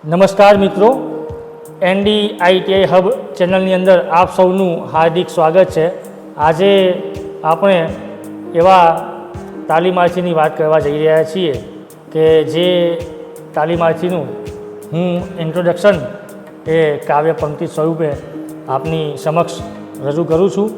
નમસ્કાર મિત્રો, NDITI hub ચેનલની અંદર આપ સૌનું હાર્દિક સ્વાગત છે। આજે આપણે એવા તાલીમાર્થીની વાત કરવા જઈ રહ્યા છીએ કે જે તાલીમાર્થીનું હું ઇન્ટ્રોડક્શન એ કાવ્ય પંક્તિ સ્વરૂપે આપની સમક્ષ રજૂ કરું છું।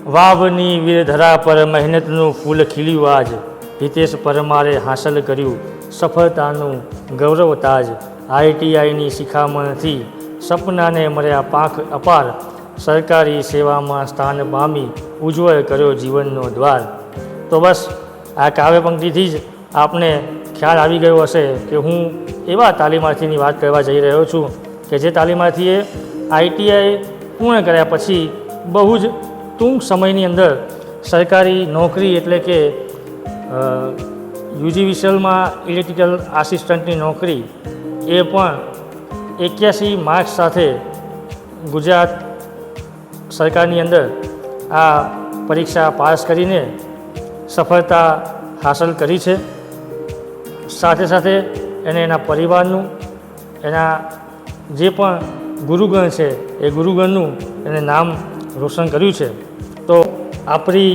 વાવની વીરધરા પર મહેનતનું ફૂલ ખીલ્યું આજ, હિતેશ પરમારે હાંસલ કર્યું સફળતાનું ગૌરવ તાજ। ITIની શિખામણથી સપનાને મળ્યા પાંખ અપાર, સરકારી સેવામાં સ્થાન પામી ઉજ્જવળ કર્યો જીવનનો દ્વાર। તો બસ આ કાવ્ય પંક્તિથી જ આપને ખ્યાલ આવી ગયો હશે કે હું એવા તાલીમાર્થીની વાત કરવા જઈ રહ્યો છું કે જે તાલીમાર્થીએ ITI પૂર્ણ કર્યા પછી બહુ જ ટૂંક સમયની અંદર સરકારી નોકરી એટલે કે UGVCLમાં ઇલેક્ટ્રિકલ આસિસ્ટન્ટની નોકરી એ પણ 81 માર્ક્સ સાથે ગુજરાત સરકારની અંદર આ પરીક્ષા પાસ કરીને સફળતા હાંસલ કરી છે। સાથે સાથે એને એના પરિવારનું, એના જે પણ ગુરુગણ છે એ ગુરુગણનું એને નામ રોશન કર્યું છે। તો આપણી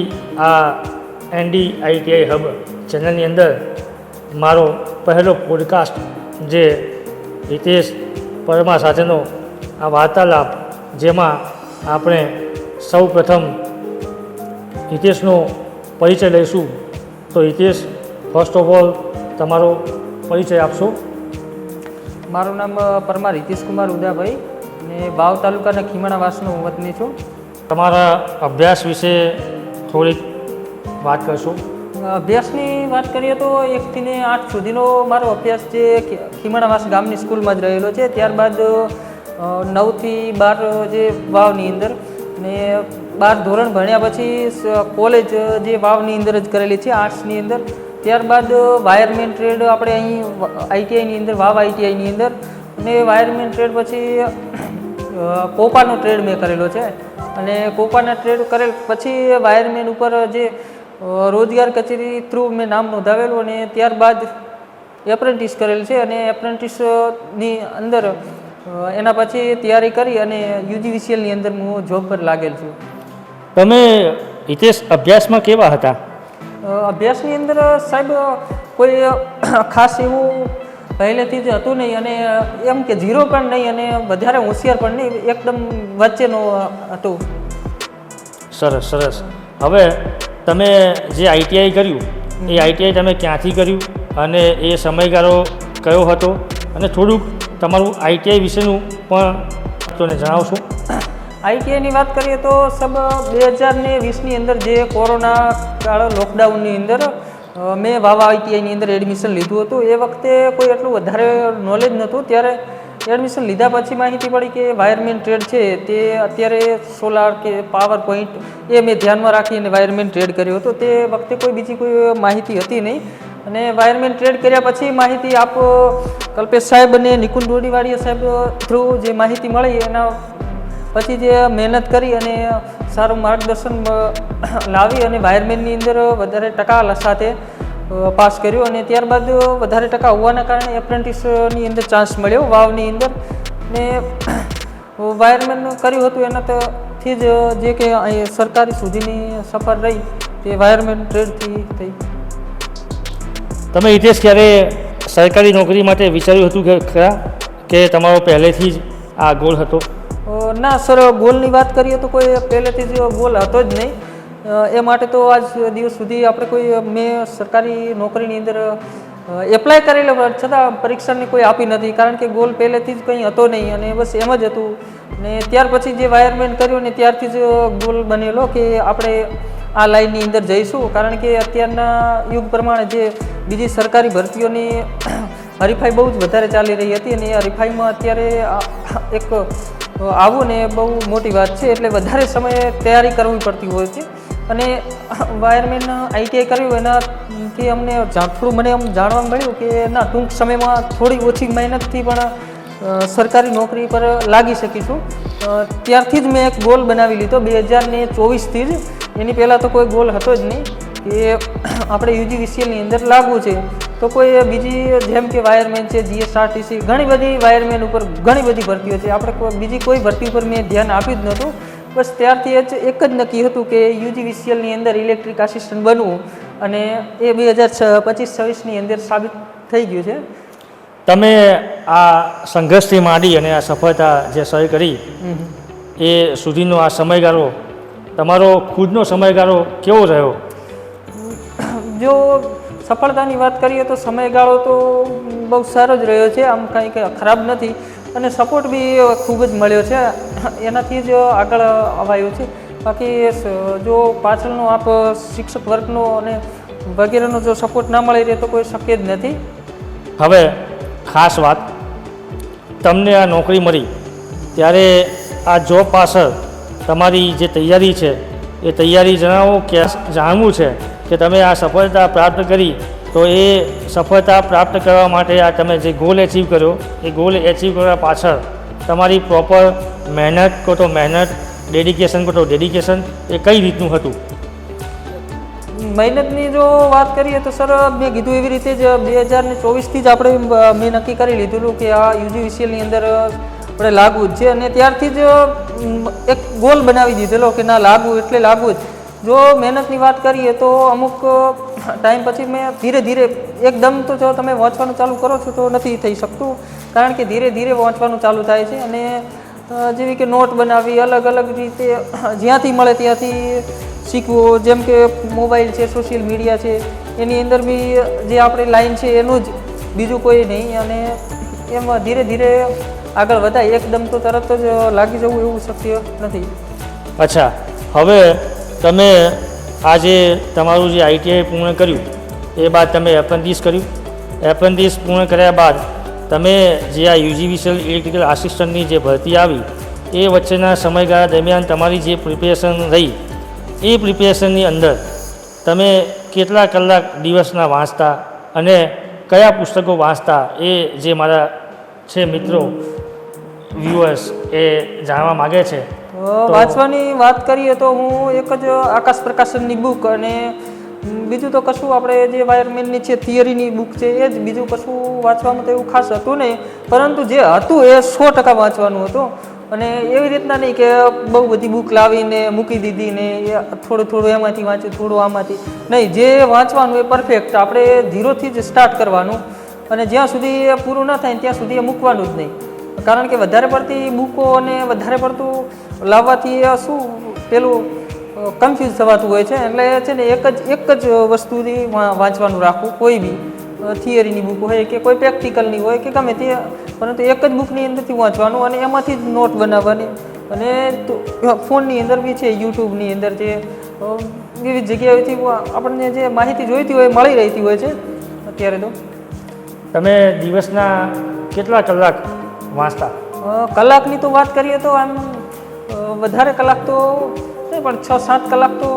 આ NDITI હબ ચેનલની અંદર મારો પહેલો પોડકાસ્ટ જે હિતેશ પરમાર સાથેનો આ વાર્તાલાપ, જેમાં આપણે સૌ પ્રથમ હિતેશનો પરિચય લઈશું। તો હિતેશ, ફર્સ્ટ ઓફ ઓલ તમારો પરિચય આપશો? મારું નામ પરમાર હિતેશ કુમાર ઉદાભાઈ અને વાવ તાલુકાના ખીમણાવાસનો વતની છું। તમારા અભ્યાસ વિશે થોડીક વાત કરશો? અભ્યાસની વાત કરીએ તો 1 થી 8 સુધીનો મારો અભ્યાસ જે ખીમણાવાસ ગામની સ્કૂલમાં જ રહેલો છે। ત્યારબાદ 9 થી 12 જે વાવની અંદર, ને 12 ધોરણ ભણ્યા પછી કોલેજ જે વાવની અંદર જ કરેલી છે, આર્ટ્સની અંદર। ત્યારબાદ વાયરમેન ટ્રેડ આપણે અહીં ITIની અંદર, વાવ ITIની અંદર, અને વાયરમેન ટ્રેડ પછી કોપાનો ટ્રેડ મેં કરેલો છે। અને કોપાના ટ્રેડ કરેલ પછી વાયરમેન ઉપર જે રોજગાર કચેરી થ્રુ મેં નામ નોંધાવેલું, અને ત્યારબાદ એપ્રેન્ટિસ કરેલ છે। અને એપ્રેન્ટિસની અંદર એના પછી તૈયારી કરી અને UGVCLની અંદર હું જોબ પર લાગેલ છું। તમે હિતેશ અભ્યાસમાં કેવા હતા? અભ્યાસની અંદર સાહેબ કોઈ ખાસ એવું પહેલેથી જ હતું નહીં, અને એમ કે ઝીરો પણ નહીં અને વધારે હોશિયાર પણ નહીં, એકદમ વચ્ચેનો હતું। સરસ સરસ। હવે તમે જે ITI કર્યું એ ITI તમે ક્યાંથી કર્યું અને એ સમયગાળો કયો હતો, અને થોડુંક તમારું ITI વિશેનું પણ તમને જણાવશો? ITIની વાત કરીએ તો સબ 2020ની અંદર જે કોરોના કાળ લોકડાઉનની અંદર મેં વાવ ITIની અંદર એડમિશન લીધું હતું। એ વખતે કોઈ એટલું વધારે નોલેજ નહોતું। ત્યારે એડમિશન લીધા પછી માહિતી પડી કે વાયરમેન ટ્રેડ છે તે અત્યારે સોલાર કે પાવર પોઈન્ટ એ મેં ધ્યાનમાં રાખીને વાયરમેન ટ્રેડ કર્યો હતો। તે વખતે કોઈ બીજી કોઈ માહિતી હતી નહીં, અને વાયરમેન ટ્રેડ કર્યા પછી માહિતી આપ કલ્પેશ સાહેબ અને નિકુંજ ડોડીવાડિયા સાહેબ થ્રુ જે માહિતી મળી, એના પછી જે મહેનત કરી અને સારું માર્ગદર્શન લાવી અને વાયરમેનની અંદર વધારે ટકા સાથે પાસ કર્યું, અને ત્યારબાદ વધારે ટકા હોવાના કારણે એપ્રેન્ટિસની અંદર ચાન્સ મળ્યો વાવની અંદર, ને વાયરમેન કર્યું હતું એનાથી જ જે કે અહીં સરકારી સુધીની સફર રહી તે વાયરમેન ટ્રેડથી થઈ। તમે હિતેશ ક્યારે સરકારી નોકરી માટે વિચાર્યું હતું ખરા કે તમારો પહેલેથી જ આ ગોલ હતો? ના સર, ગોલની વાત કરીએ તો કોઈ પહેલેથી જ ગોલ હતો જ નહીં। એ માટે તો આજ દિવસ સુધી આપણે કોઈ મેં સરકારી નોકરીની અંદર એપ્લાય કરેલો છતાં પરીક્ષાને કોઈ આપી નથી, કારણ કે ગોલ પહેલેથી જ કંઈ હતો નહીં, અને બસ એમ જ હતું। ને ત્યાર પછી જે વાયરમેન કર્યું ને ત્યારથી જ ગોલ બનેલો કે આપણે આ લાઈનની અંદર જઈશું, કારણ કે અત્યારના યુગ પ્રમાણે જે બીજી સરકારી ભરતીઓની હરીફાઈ બહુ જ વધારે ચાલી રહી હતી, અને એ હરીફાઈમાં અત્યારે એક આવું ને બહુ મોટી વાત છે, એટલે વધારે સમયે તૈયારી કરવી પડતી હોય છે। અને વાયરમેન ITI કર્યું એનાથી અમને થોડું મને એમ જાણવા મળ્યું કે ના, ટૂંક સમયમાં થોડી ઓછી મહેનતથી પણ સરકારી નોકરી પર લાગી શકીશું। ત્યારથી જ મેં એક ગોલ બનાવી લીધો 2024થી જ। એની પહેલાં તો કોઈ ગોલ હતો જ નહીં કે આપણે UGVCLની અંદર લાગવું છે। તો કોઈ બીજી જેમ કે વાયરમેન છે, જીએસઆરટીસી, ઘણી બધી વાયરમેન ઉપર ઘણી બધી ભરતીઓ છે. આપણે બીજી કોઈ ભરતી ઉપર મેં ધ્યાન આપ્યું જ નહોતું. બસ ત્યારથી એક જ નક્કી હતું કે યુજીવીસીએલની અંદર ઇલેક્ટ્રિક આસિસ્ટન્ટ બનવું, અને એ 2025-26ની અંદર સાબિત થઈ ગયું છે. તમે આ સંઘર્ષથી માંડી અને આ સફળતા જે સહી કરી એ સુધીનો આ સમયગાળો, તમારો ખુદનો સમયગાળો કેવો રહ્યો? જો સફળતાની વાત કરીએ તો સમયગાળો તો બહુ સારો જ રહ્યો છે, આમ કાંઈ ખરાબ નથી, અને સપોર્ટ બી ખૂબ જ મળ્યો છે, એનાથી જ આગળ અવાયું છે. બાકી જો પાછળનો આપ શિક્ષક વર્ગનો અને વગેરેનો જો સપોર્ટ ના મળી રહે તો કોઈ શક્ય જ નથી. હવે ખાસ વાત, તમને આ નોકરી મળી ત્યારે આ જોબ પાછળ તમારી જે તૈયારી છે એ તૈયારી જણાવો, કે જાણવું છે કે તમે આ સફળતા પ્રાપ્ત કરી તો એ સફળતા પ્રાપ્ત કરવા માટે આ તમે જે ગોલ એચીવ કર્યો એ ગોલ એચીવ કરવા પાછળ તમારી પ્રોપર મહેનત કહો તો મહેનત, ડેડિકેશન કહો તો ડેડિકેશન, એ કઈ રીતનું હતું? મહેનતની જો વાત કરીએ તો સર, મેં કીધું એવી રીતે જ 2024થી જ મેં નક્કી કરી લીધેલું કે આ યુજીવીસીએલની અંદર આપણે લાગવું જ છે, અને ત્યારથી જ એક ગોલ બનાવી દીધેલો કે ના લાગવું એટલે લાગવું જ. જો મહેનતની વાત કરીએ તો અમુક ટાઈમ પછી મેં ધીરે ધીરે, એકદમ તો જો તમે વાંચવાનું ચાલુ કરો છો તો નથી થઈ શકતું, કારણ કે ધીરે ધીરે વાંચવાનું ચાલુ થાય છે, અને જેવી કે નોટ બનાવી, અલગ અલગ રીતે જ્યાંથી મળે ત્યાંથી શીખવું. જેમ કે મોબાઈલ છે, સોશિયલ મીડિયા છે, એની અંદર બી જે આપણે લાઈન છે એનું જ, બીજું કોઈ નહીં, અને એમાં ધીરે ધીરે આગળ વધાય. એકદમ તો તરત જ લાગી જવું એવું શક્ય નથી. અચ્છા, હવે તમે આજે તમારું જે આઈટીઆઈ પૂર્ણ કર્યું એ બાદ તમે એપ્રેન્ટિસ કર્યું. એપ્રેન્ટિસ પૂર્ણ કર્યા બાદ તમે જે આ યુજીવીસીએલ ઇલેક્ટ્રિકલ આસિસ્ટન્ટની જે ભરતી આવી એ વચ્ચેના સમયગાળા દરમિયાન તમારી જે પ્રિપેરેશન રહી એ પ્રિપેરેશનની અંદર તમે કેટલા કલાક દિવસના વાંચતા અને કયા પુસ્તકો વાંચતા, એ જે મારા છે મિત્રો વ્યુઅર્સ એ જાણવા માગે છે. વાંચવાની વાત કરીએ તો હું એક જ આકાશ પ્રકાશનની બુક, અને બીજું તો કશું આપણે જે વાયરમેનની છે થિયરીની બુક છે એ જ, બીજું કશું વાંચવામાં તો એવું ખાસ હતું નહીં, પરંતુ જે હતું એ 100% વાંચવાનું હતું. અને એવી રીતના નહીં કે બહુ બધી બુક લાવીને મૂકી દીધી ને થોડું થોડું એમાંથી વાંચ્યું, થોડું આમાંથી નહીં. જે વાંચવાનું એ પરફેક્ટ આપણે ઝીરોથી જ સ્ટાર્ટ કરવાનું, અને જ્યાં સુધી એ પૂરું ના થાય ત્યાં સુધી એ મૂકવાનું જ નહીં. કારણ કે વધારે પડતી બુકો અને વધારે પડતું લાવવાથી શું પેલું કન્ફ્યુઝ થવાતું હોય છે. એટલે છે ને એક જ વસ્તુથી વાંચવાનું રાખવું, કોઈ બી થિયરીની બુક હોય કે કોઈ પ્રેક્ટિકલની હોય કે ગમે તે, પરંતુ એક જ બુકની અંદરથી વાંચવાનું અને એમાંથી જ નોટ બનાવવાની. અને ફોનની અંદર બી છે, યુટ્યુબની અંદર જે વિવિધ જગ્યાએથી આપણને જે માહિતી જોઈતી હોય મળી રહેતી હોય છે અત્યારે. તો તમે દિવસના કેટલા કલાક વાંચતા? કલાકની તો વાત કરીએ તો આમ વધારે કલાક તો નહીં, પણ 6-7 કલાક તો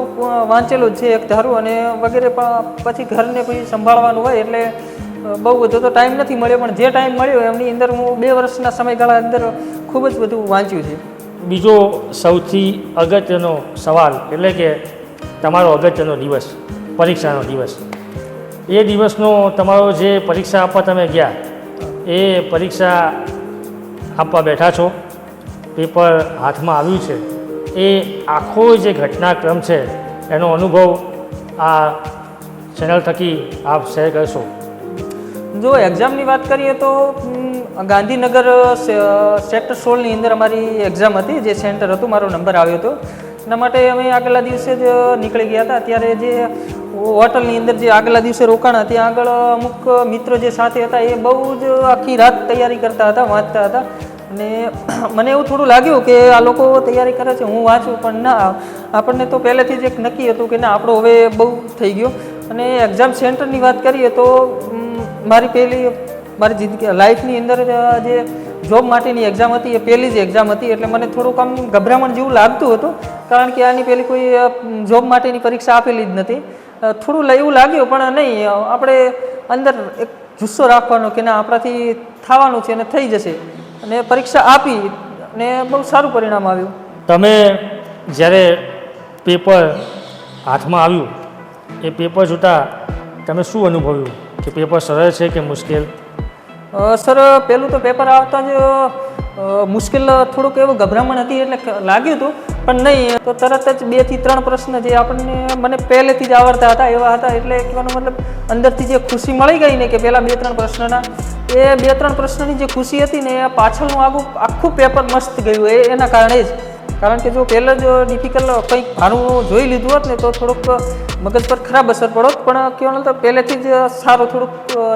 વાંચેલું જ છે એક ધારું, અને વગેરે પછી ઘરને પછી સંભાળવાનું હોય એટલે બહુ બધો તો ટાઈમ નથી મળ્યો. પણ જે ટાઈમ મળ્યો એમની અંદર હું 2 વર્ષના સમયગાળા અંદર ખૂબ જ બધું વાંચ્યું છે. બીજો સૌથી અગત્યનો સવાલ એટલે કે તમારો અગત્યનો દિવસ, પરીક્ષાનો દિવસ. એ દિવસનો તમારો જે પરીક્ષા આપવા તમે ગયા, એ પરીક્ષા આપવા બેઠા છો, પેપર હાથમાં આવ્યું છે, એ આખો જે ઘટનાક્રમ છે એનો અનુભવ આ ચેનલ થકી આપ શેર કરશો. જો એક્ઝામની વાત કરીએ તો ગાંધીનગર સેક્ટર 16ની અંદર અમારી એક્ઝામ હતી, જે સેન્ટર હતું, મારો નંબર આવ્યો હતો. એના માટે અમે આગલા દિવસે જ નીકળી ગયા હતા. ત્યારે જે હોટલની અંદર જે આગલા દિવસે રોકાણા, ત્યાં આગળ અમુક મિત્રો જે સાથે હતા એ બહુ જ આખી રાત તૈયારી કરતા હતા, વાંચતા હતા. અને મને એવું થોડું લાગ્યું કે આ લોકો તૈયારી કરે છે, હું વાંચું, પણ ના, આપણને તો પહેલેથી જ એક નક્કી હતું કે ના, આપણો હવે બહુ થઈ ગયો. અને એક્ઝામ સેન્ટરની વાત કરીએ તો મારી જિંદગી લાઈફની અંદર જે જોબ માટેની એક્ઝામ હતી એ પહેલી જ એક્ઝામ હતી, એટલે મને થોડુંક આમ ગભરામણ જેવું લાગતું હતું, કારણ કે આની પહેલી કોઈ જોબ માટેની પરીક્ષા આપેલી જ નથી. થોડું એવું લાગ્યું, પણ નહીં, આપણે અંદર એક જુસ્સો રાખવાનો કે ના, આપણાથી થવાનું છે અને થઈ જશે. અને પરીક્ષા આપી અને બહુ સારું પરિણામ આવ્યું. તમે જ્યારે પેપર હાથમાં આવ્યું, એ પેપર જોતાં તમે શું અનુભવ્યું? કે પેપર સરળ છે કે મુશ્કેલ? સર પહેલું તો પેપર આવતા જ મુશ્કેલ થોડુંક એવું ગભરામણ હતી એટલે લાગ્યું હતું, પણ નહીં તો તરત જ 2 થી 3 પ્રશ્ન જે આપણને મને પહેલેથી જ આવડતા હતા એવા હતા, એટલે કહેવાનો મતલબ અંદરથી જે ખુશી મળી ગઈ ને કે પહેલાં 2-3 પ્રશ્નના એ 2-3 પ્રશ્નની જે ખુશી હતી ને એ પાછળનું આખું પેપર મસ્ત ગયું એના કારણે જ. કારણ કે જો પહેલાં જ ડિફિકલ્ટ કંઈક ભારું જોઈ લીધું હોત ને તો થોડુંક મગજ પર ખરાબ અસર પડોત, પણ કહેવાનું તો પહેલેથી જ સારું થોડુંક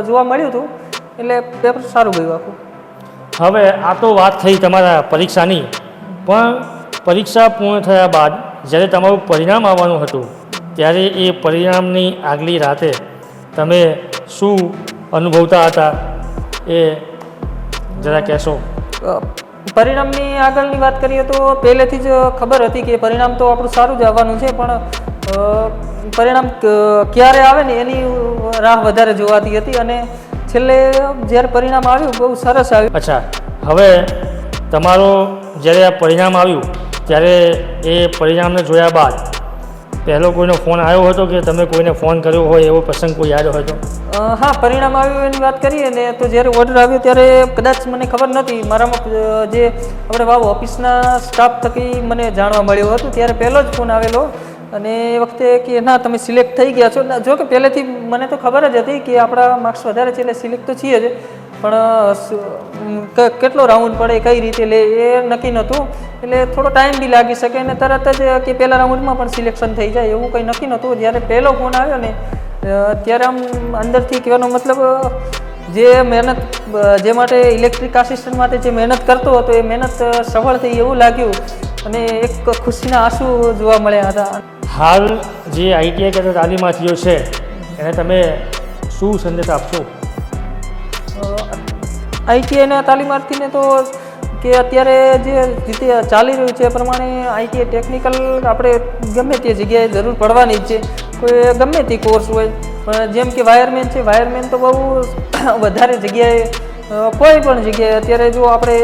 જોવા મળ્યું હતું, એટલે પેપર સારું ગયું આખું. હવે આ તો વાત થઈ તમારા પરીક્ષાની, પણ પરીક્ષા પૂર્ણ થયા બાદ જ્યારે તમારું પરિણામ આવવાનું હતું ત્યારે એ પરિણામની આગલી રાતે તમે શું અનુભવતા હતા એ જરા કહેશો? પરિણામની આગળની વાત કરીએ તો પહેલેથી જ ખબર હતી કે પરિણામ તો આપણું સારું જ આવવાનું છે, પણ પરિણામ ક્યારે આવે ને એની રાહ વધારે જોવાતી હતી, અને છેલ્લે જ્યારે પરિણામ આવ્યું બહુ સરસ આવ્યું. અચ્છા, હવે તમારો જ્યારે આ પરિણામ આવ્યું ત્યારે એ પરિણામને જોયા બાદ પહેલો કોઈનો ફોન આવ્યો હતો કે તમે કોઈને ફોન કર્યો હોય એવો પ્રસંગ કોઈ યાદ હોય તો? હા, પરિણામ આવ્યું એની વાત કરીએ ને તો જ્યારે ઓર્ડર આવ્યો ત્યારે કદાચ મને ખબર નહોતી, મારામાં જે આપણે વાવ ઓફિસના સ્ટાફ થકી મને જાણવા મળ્યું હતું ત્યારે પહેલો જ ફોન આવેલો, અને એ વખતે કે ના તમે સિલેક્ટ થઈ ગયા છો. જો કે પહેલેથી મને તો ખબર જ હતી કે આપણા માર્ક્સ વધારે છે એટલે સિલેક્ટ તો છીએ જ, પણ કેટલો રાઉન્ડ પડે કઈ રીતે લે એ નક્કી નહોતું, એટલે થોડો ટાઈમ બી લાગી શકે અને તરત જ કે પહેલા રાઉન્ડમાં પણ સિલેક્શન થઈ જાય એવું કંઈ નક્કી નહોતું. જ્યારે પહેલો ફોન આવ્યો ને ત્યારે આમ અંદરથી કહેવાનો મતલબ જે મહેનત જે માટે ઇલેક્ટ્રિક આસિસ્ટન્ટ માટે જે મહેનત કરતો હતો એ મહેનત સફળ થઈ એવું લાગ્યું, અને એક ખુશીના આંસુ જોવા મળ્યા હતા. હાલ જે આઈટીઆઈ કરતા તાલીમાર્થીઓ છે એને તમે શું સંદેશ આપશો? આઈટીઆઈના તાલીમાર્થીને તો કે અત્યારે જે રીતે ચાલી રહ્યું છે એ પ્રમાણે આઈટીઆઈ ટેકનિકલ આપણે ગમે તે જગ્યાએ જરૂર પડવાની જ છે, કોઈ ગમે તે કોર્સ હોય, પણ જેમ કે વાયરમેન છે, વાયરમેન તો બહુ વધારે જગ્યાએ કોઈ પણ જગ્યાએ અત્યારે જો આપણે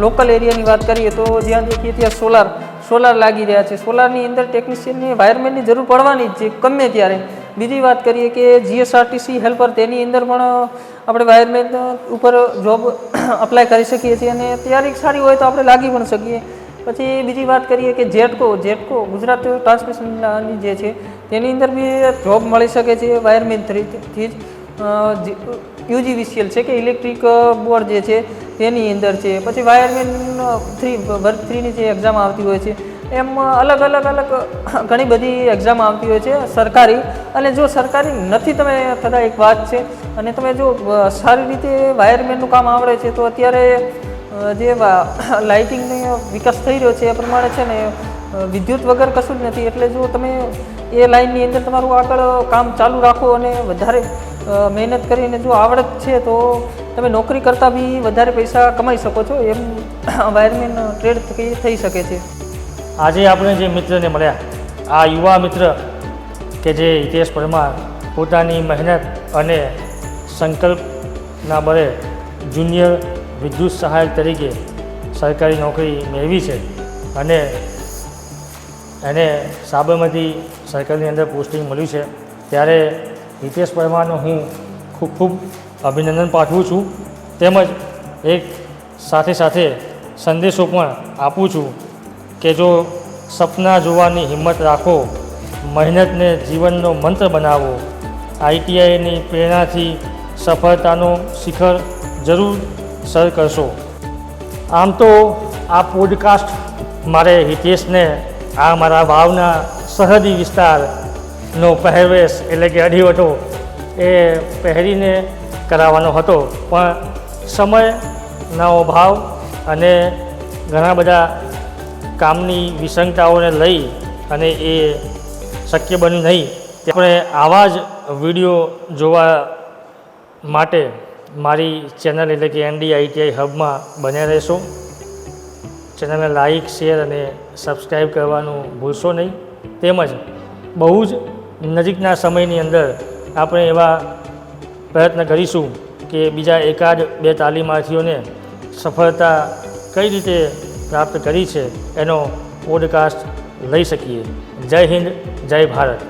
લોકલ એરિયાની વાત કરીએ તો જ્યાં દેખીએ ત્યાં સોલાર લાગી રહ્યા છે, સોલારની અંદર ટેકનિશિયનની વાયરમેનની જરૂર પડવાની જ છે ગમે ત્યારે. બીજી વાત કરીએ કે જીએસઆરટીસી હેલ્પર તેની અંદર પણ આપણે વાયરમેન ઉપર જોબ અપ્લાય કરી શકીએ છીએ, અને તૈયારી સારી હોય તો આપણે લાગી પણ શકીએ. પછી બીજી વાત કરીએ કે જેટકો ગુજરાત ટ્રાન્સમિશનની જે છે તેની અંદર બી જોબ મળી શકે છે વાયરમેન થ્રીથી જ. યુજીવીસીએલ છે કે ઇલેક્ટ્રિક બોર્ડ જે છે તેની અંદર છે. પછી વાયરમેન વર્ગ 3ની જે એક્ઝામ આવતી હોય છે એમ અલગ ઘણી બધી એક્ઝામ આવતી હોય છે સરકારી, અને જો સરકારી નથી તમે થતા એક વાત છે, અને તમે જો સારી રીતે વાયરમેનનું કામ આવડે છે તો અત્યારે જે લાઇટિંગનો વિકાસ થઈ રહ્યો છે એ પ્રમાણે છે ને વિદ્યુત વગર કશું જ નથી, એટલે જો તમે એ લાઇનની અંદર તમારું આગળ કામ ચાલુ રાખો અને વધારે મહેનત કરીને જો આવડત છે તો તમે નોકરી કરતાં બી વધારે પૈસા કમાઈ શકો છો, એમ વાયરમેન ટ્રેડ થઈ શકે છે. આજે આપણે જે મિત્રને મળ્યા, આ યુવા મિત્ર કે જે હિતેશ પરમાર પોતાની મહેનત અને સંકલ્પના બળે જુનિયર વિદ્યુત સહાયક તરીકે સરકારી નોકરી મેળવી છે, અને એને સાબરમતી સર્કલની અંદર પોસ્ટિંગ મળ્યું છે, ત્યારે હિતેશ પરમારનો હું ખૂબ અભિનંદન પાઠવું છું, તેમજ એક સાથે સંદેશો પણ આપું છું કે જો સપના જોવાની હિંમત રાખો, મહેનતને જીવનનો મંત્ર બનાવો, આઈટીઆઈની પ્રેરણાથી સફળતાનો શિખર જરૂર સર કરશો. આમ તો આ પોડકાસ્ટ મારે હિતેશને આ મારા વાવના સરહદી વિસ્તારનો પહેરવેશ એટલે કે અઢીવટો એ પહેરીને કરાવવાનો હતો, પણ સમયનો અભાવ અને ઘણા બધા કામની વિસંગતાઓને લઈ અને એ શક્ય બન્યું નહીં. આપણે આવા જ વિડીયો જોવા માટે મારી ચેનલ એટલે કે NDITI હબમાં બન્યા રહેશો. ચેનલને લાઇક, શેર અને સબસ્ક્રાઈબ કરવાનું ભૂલશો નહીં. તેમજ બહુ જ નજીકના સમયની અંદર આપણે એવા પ્રયત્ન કરીશું કે બીજા 1-2 તાલીમાર્થીઓને સફળતા કઈ રીતે પ્રાપ્ત કરી છે એનો પોડકાસ્ટ લઈ શકીએ. જય હિન્દ, જય ભારત.